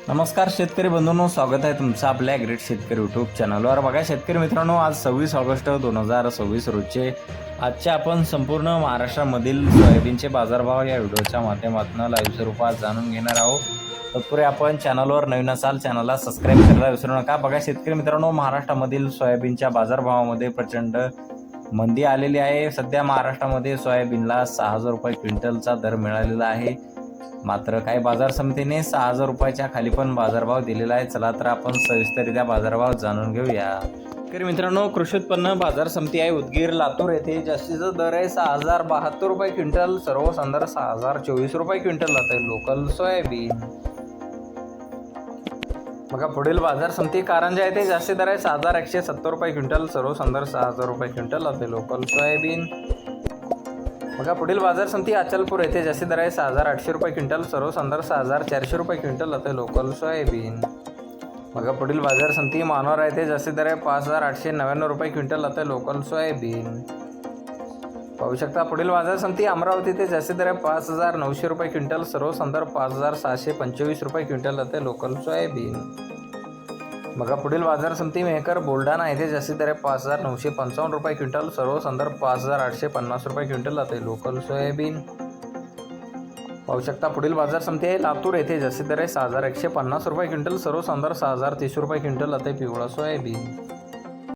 नमस्कार शेतकरी बंधूंनो, स्वागत आहे तुमचं आपल्या ग्रेट शेतकरी यूट्यूब चॅनलवर। बघा शेतकरी मित्रांनो, आज 26 ऑगस्ट 2026 रोजचे आजचे आपण संपूर्ण महाराष्ट्रामधील सोयाबीनचे बाजारभाव या व्हिडिओच्या माध्यमातून लाईव्ह स्वरूपात जाणून घेणार आहोत। तत्पूर्वी आपण चॅनलवर नवीन असाल चॅनलला सबस्क्राईब करायला विसरू नका। बघा शेतकरी मित्रांनो, महाराष्ट्रामधील सोयाबीनच्या बाजारभावामध्ये प्रचंड मंदी आलेली आहे। सध्या महाराष्ट्रामध्ये सोयाबीनला 6000 रुपये क्विंटलचा दर मिळालेला आहे। मात्र काही बाजार समितीने 6000 रुपयाच्या खाली पण बाजारभाव दिलेला आहे। चला तर आपण सविस्तररित्या बाजारभाव जाणून घेऊया। शेतकरी मित्रांनो, कृषी उत्पन्न बाजार समिती आहे उदगीर लातूर येथे जास्तीचा दर आहे 6072 रुपये क्विंटल, सर्वसाधारण 6024 रुपये क्विंटल जाते लोकल सोयाबीन। बघा पुढील बाजार समिती कारंजा येथे जास्ती दर आहे 6170 रुपये क्विंटल, सर्वसाधारण 6000 रुपये क्विंटल जाते लोकल सोयाबीन। बघा पुढील बाजार समिती अचलपूर येथे जास्ती दर आहे 6800 रुपये क्विंटल, सर्वसाधारण 6400 रुपये क्विंटल जाते लोकल सोयाबीन। बघा पुढील बाजार समिती मानोरा येथे जास्ती दर आहे 5899 रुपये क्विंटल जाते लोकल सोयाबीन। पाहू शकता पुढील बाजार समिती अमरावती येथे जास्ती दर आहे 5900 रुपये क्विंटल, सर्वसाधारण 5625 रुपये क्विंटल जाते लोकल सोयाबीन। बघा पुढील बाजार समिती मेहकर बुलढाणा येथे जास्ती दर आहे 5955 रुपये क्विंटल, सर्वसाधारण 5850 रुपये क्विंटल जाते लोकल सोयाबीन। पाहू शकता पुढील बाजार समिती आहे लातूर येथे जास्ती दर आहे 6150 रुपये क्विंटल, सर्वसाधारण 6030 रुपये क्विंटल जाते पिवळा सोयाबीन।